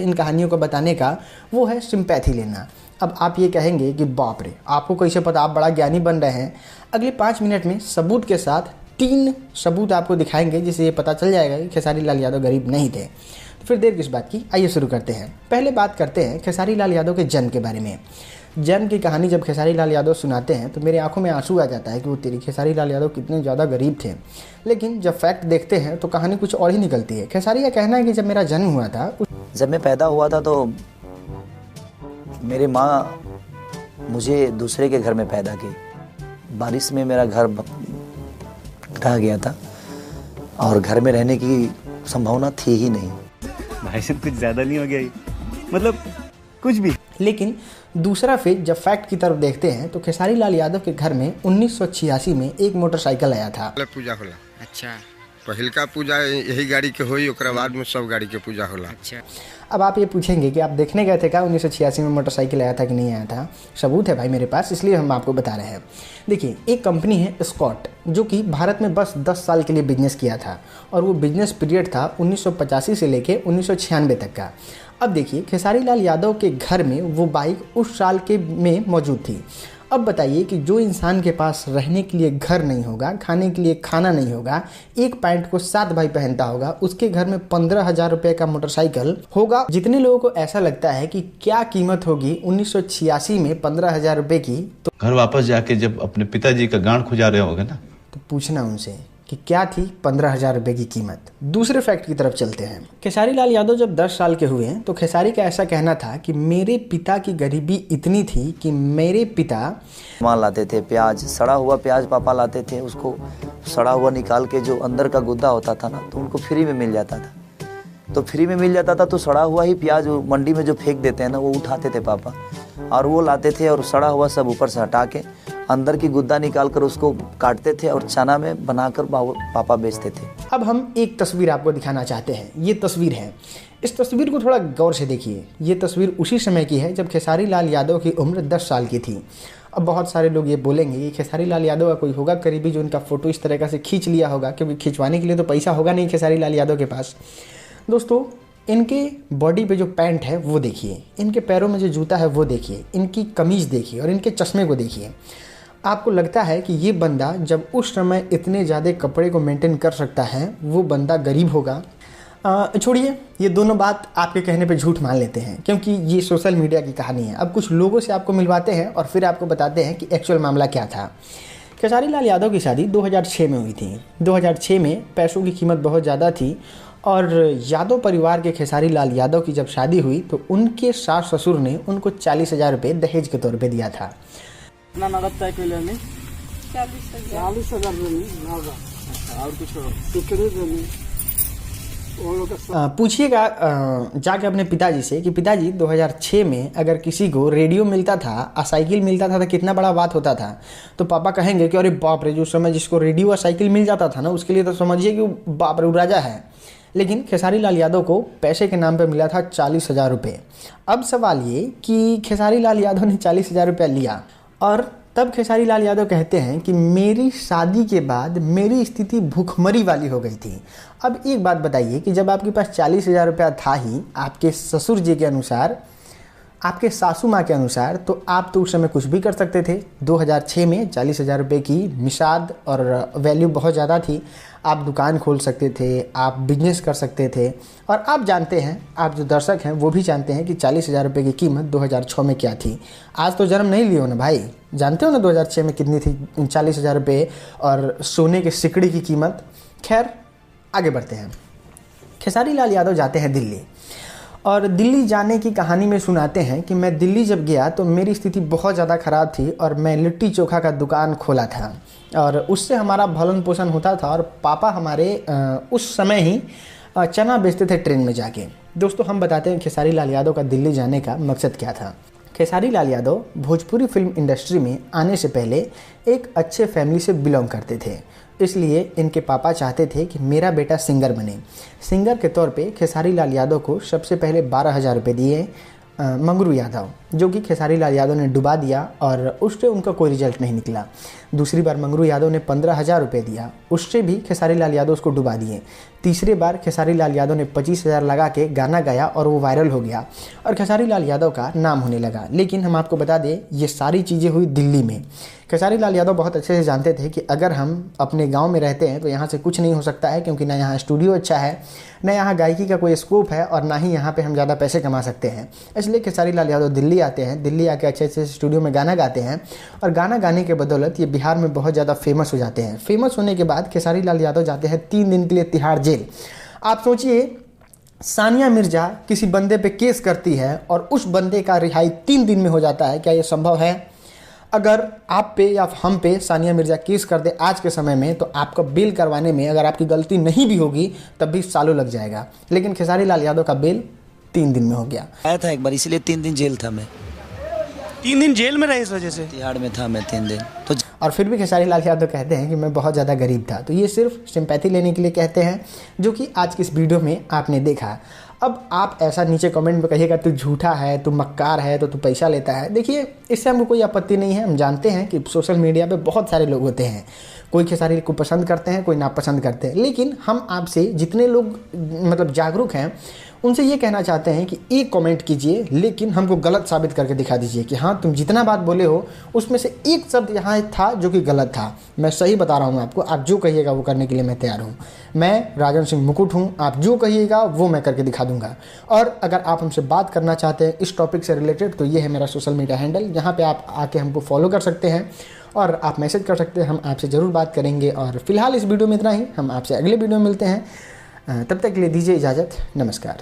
इन कहानियों को बताने का वो है सिंपैथी लेना। अब आप ये कहेंगे कि बाप रे, आपको कैसे पता, आप बड़ा ज्ञानी बन रहे हैं। अगले 5 मिनट में सबूत के साथ 3 सबूत आपको दिखाएंगे जिससे ये पता चल जाएगा कि खेसारी लाल यादव गरीब नहीं थे। तो फिर देर किस बात की, आइए शुरू करते हैं। पहले बात करते हैं खेसारी लाल यादव के जन्म के बारे में। जन्म की कहानी जब खेसारी लाल यादव सुनाते हैं तो मेरे आंखों में आंसू आ जाता है कि वो तेरी खेसारी लाल यादव कितने ज़्यादा गरीब थे। लेकिन जब फैक्ट देखते हैं तो कहानी कुछ और ही निकलती है। खेसारी का कहना है कि जब मेरा जन्म हुआ था, जब मैं पैदा हुआ था तो मेरी माँ मुझे दूसरे के घर में पैदा की। बारिश में मेरा घर ढह गया था और घर में रहने की संभावना थी ही नहीं। भाई साहब कुछ ज़्यादा नहीं हो गया ये? मतलब कुछ भी। लेकिन दूसरा फेज जब फैक्ट की तरफ देखते हैं तो खेसारी लाल यादव के घर में 1986 में एक मोटरसाइकिल आया था। पूजा होला। अच्छा। पहिलका पूजा यही गाड़ी के होई, ओकरा बाद में सब गाड़ी के पूजा होला। अच्छा। अब आप ये पूछेंगे कि आप देखने गए थे क्या 1986 में मोटरसाइकिल आया था कि नहीं आया था? सबूत है भाई मेरे पास, इसलिए हम आपको बता रहे हैं। देखिए, एक कंपनी है स्कॉट जो कि भारत में बस 10 साल के लिए बिजनेस किया था और वो बिजनेस पीरियड था 1985 से लेके 1996 तक का। अब देखिए, खेसारी लाल यादव के घर में वो बाइक उस साल के में मौजूद थी। अब बताइए कि जो इंसान के पास रहने के लिए घर नहीं होगा, खाने के लिए खाना नहीं होगा, एक पैंट को 7 भाई पहनता होगा, उसके घर में 15,000 रुपये का मोटरसाइकिल होगा। जितने लोगों को ऐसा लगता है कि क्या कीमत होगी 1986 में 15,000 रुपये की, तो घर वापस जाके जब अपने पिताजी का गांड खुजा रहे होगे ना, तो पूछना उनसे कि क्या थी 15,000 रुपये की कीमत। दूसरे फैक्ट की तरफ चलते हैं। खेसारी लाल यादव जब 10 साल के हुए तो खेसारी का ऐसा कहना था कि मेरे पिता की गरीबी इतनी थी कि मेरे पिता माँ लाते थे प्याज, सड़ा हुआ प्याज पापा लाते थे। उसको सड़ा हुआ निकाल के जो अंदर का गुद्दा होता था ना, तो उनको फ्री में मिल जाता था। तो फ्री में मिल जाता था तो सड़ा हुआ ही प्याज मंडी में जो फेंक देते हैं ना, वो उठाते थे पापा और वो लाते थे और सड़ा हुआ सब ऊपर से हटा के अंदर की गुद्दा निकाल कर उसको काटते थे और चना में बनाकर पापा बेचते थे। अब हम एक तस्वीर आपको दिखाना चाहते हैं। ये तस्वीर है, इस तस्वीर को थोड़ा गौर से देखिए। ये तस्वीर उसी समय की है जब खेसारी लाल यादव की उम्र 10 साल की थी। अब बहुत सारे लोग ये बोलेंगे कि खेसारी लाल यादव का कोई होगा करीबी जो इनका फ़ोटो इस तरह से खींच लिया होगा, क्योंकि खिंचवाने के लिए तो पैसा होगा नहीं खेसारी लाल यादव के पास। दोस्तों, इनके बॉडी पे जो पैंट है वो देखिए, इनके पैरों में जो जूता है वो देखिए, इनकी कमीज़ देखिए और इनके चश्मे को देखिए। आपको लगता है कि ये बंदा जब उस समय इतने ज़्यादा कपड़े को मेंटेन कर सकता है, वो बंदा गरीब होगा? छोड़िए, ये दोनों बात आपके कहने पे झूठ मान लेते हैं क्योंकि ये सोशल मीडिया की कहानी है। अब कुछ लोगों से आपको मिलवाते हैं और फिर आपको बताते हैं कि एक्चुअल मामला क्या था। खेसारी लाल यादव की शादी 2006 में हुई थी। 2006 में पैसों की कीमत बहुत ज़्यादा थी और यादव परिवार के खेसारी लाल यादव की जब शादी हुई तो उनके सास ससुर ने उनको 40,000 रुपये दहेज के तौर पे दिया था। कितना नगद तय कैले नहीं? 40,000 और कुछ पूछिएगा जाके अपने पिताजी से कि पिताजी 2006 में अगर किसी को रेडियो मिलता था और साइकिल मिलता था तो कितना बड़ा बात होता था। तो पापा कहेंगे कि अरे बाप रे, जो समय जिसको रेडियो और साइकिल मिल जाता था ना, उसके लिए तो समझिए कि बाप रे वो राजा है। लेकिन खेसारी लाल यादव को पैसे के नाम पे मिला था 40,000 रुपये। अब सवाल ये कि खेसारी लाल यादव ने 40,000 रुपया लिया और तब खेसारी लाल यादव कहते हैं कि मेरी शादी के बाद मेरी स्थिति भूखमरी वाली हो गई थी। अब एक बात बताइए कि जब आपके पास 40,000 रुपया था ही, आपके ससुर जी के अनुसार, आपके सासू माँ के अनुसार, तो आप तो उस समय कुछ भी कर सकते थे। 2006 में 40,000 रुपये की मिसाद और वैल्यू बहुत ज़्यादा थी। आप दुकान खोल सकते थे, आप बिजनेस कर सकते थे। और आप जानते हैं, आप जो दर्शक हैं वो भी जानते हैं कि 40,000 रुपये की कीमत 2006 में क्या थी। आज तो जन्म नहीं लियो ना भाई, जानते हो ना 2006 में कितनी थी 40,000 रुपये और सोने के सिकड़ी की कीमत। खैर, आगे बढ़ते हैं। खेसारी लाल यादव जाते हैं दिल्ली और दिल्ली जाने की कहानी में सुनाते हैं कि मैं दिल्ली जब गया तो मेरी स्थिति बहुत ज़्यादा ख़राब थी और मैं लिट्टी चोखा का दुकान खोला था और उससे हमारा भरण पोषण होता था और पापा हमारे उस समय ही चना बेचते थे ट्रेन में जाके। दोस्तों, हम बताते हैं खेसारी लाल यादव का दिल्ली जाने का मकसद क्या था। खेसारी लाल यादव भोजपुरी फिल्म इंडस्ट्री में आने से पहले एक अच्छे फैमिली से बिलोंग करते थे, इसलिए इनके पापा चाहते थे कि मेरा बेटा सिंगर बने। सिंगर के तौर पे खेसारी लाल यादव को सबसे पहले 12,000 रुपये दिए मंगरू यादव। जो कि खेसारी लाल यादव ने डुबा दिया और उससे उनका कोई रिजल्ट नहीं निकला। दूसरी बार मंगरू यादव ने 15,000 रुपये दिया, उससे भी खेसारी लाल यादव उसको डुबा दिए। तीसरी बार खेसारी लाल यादव ने 25,000 लगा के गाना गाया और वो वायरल हो गया और खेसारी लाल यादव का नाम होने लगा। लेकिन हम आपको बता दें, ये सारी चीज़ें हुई दिल्ली में। खेसारी लाल यादव बहुत अच्छे से जानते थे कि अगर हम अपने गांव में रहते हैं तो यहाँ से कुछ नहीं हो सकता है, क्योंकि ना यहाँ स्टूडियो अच्छा है, ना यहाँ गायकी का कोई स्कोप है और ना ही यहाँ पे हम ज़्यादा पैसे कमा सकते हैं। इसलिए खेसारी लाल यादव दिल्ली आते हैं, दिल्ली आके अच्छे अच्छे स्टूडियो में गाना गाते हैं और गाना गाने के बदौलत ये बिहार में बहुत ज़्यादा फेमस हो जाते हैं। फेमस होने के बाद खेसारी लाल यादव जाते हैं 3 दिन के लिए तिहाड़ जेल। आप सोचिए, सानिया मिर्जा किसी बंदे पे केस करती है और उस बंदे का रिहाई 3 दिन में हो जाता है। क्या ये संभव है? अगर आप पे या हम पे सानिया मिर्जा केस कर दे आज के समय में, तो आपका बेल करवाने में अगर आपकी गलती नहीं भी होगी तब भी सालों लग जाएगा। लेकिन खेसारी लाल यादव का बेल 3 दिन में हो गया। आया था एक बार, इसलिए 3 दिन जेल था मैं। 3 दिन जेल में रहे इस वजह से? तिहाड़ में था मैं 3 दिन। तो और फिर भी खेसारी लाल यादव कहते हैं कि मैं बहुत ज़्यादा गरीब था। तो ये सिर्फ सिंपैथी लेने के लिए कहते हैं, जो कि आज की इस वीडियो में आपने देखा। अब आप ऐसा नीचे कमेंट में कहिएगा तू झूठा है, तू मक्कार है, तो तू पैसा लेता है। देखिए, इससे हमको कोई आपत्ति नहीं है। हम जानते हैं कि सोशल मीडिया पे बहुत सारे लोग होते हैं, कोई खेसारी को पसंद करते हैं, कोई नापसंद करते हैं। लेकिन हम आपसे जितने लोग मतलब जागरूक हैं उनसे ये कहना चाहते हैं कि एक कमेंट कीजिए, लेकिन हमको गलत साबित करके दिखा दीजिए कि हाँ, तुम जितना बात बोले हो उसमें से एक शब्द यहाँ था जो कि गलत था। मैं सही बता रहा हूँ आपको, आप जो कहिएगा वो करने के लिए मैं तैयार हूँ। मैं राजन सिंह मुकुट हूँ, आप जो कहिएगा वो मैं करके दिखा दूँगा। और अगर आप हमसे बात करना चाहते हैं इस टॉपिक से रिलेटेड, तो ये है मेरा सोशल मीडिया हैंडल, जहाँ पर आप आके हमको फॉलो कर सकते हैं और आप मैसेज कर सकते हैं। हम आपसे ज़रूर बात करेंगे। और फिलहाल इस वीडियो में इतना ही। हम आपसे अगले वीडियो में मिलते हैं। तब तक के लिए दीजिए इजाज़त। नमस्कार।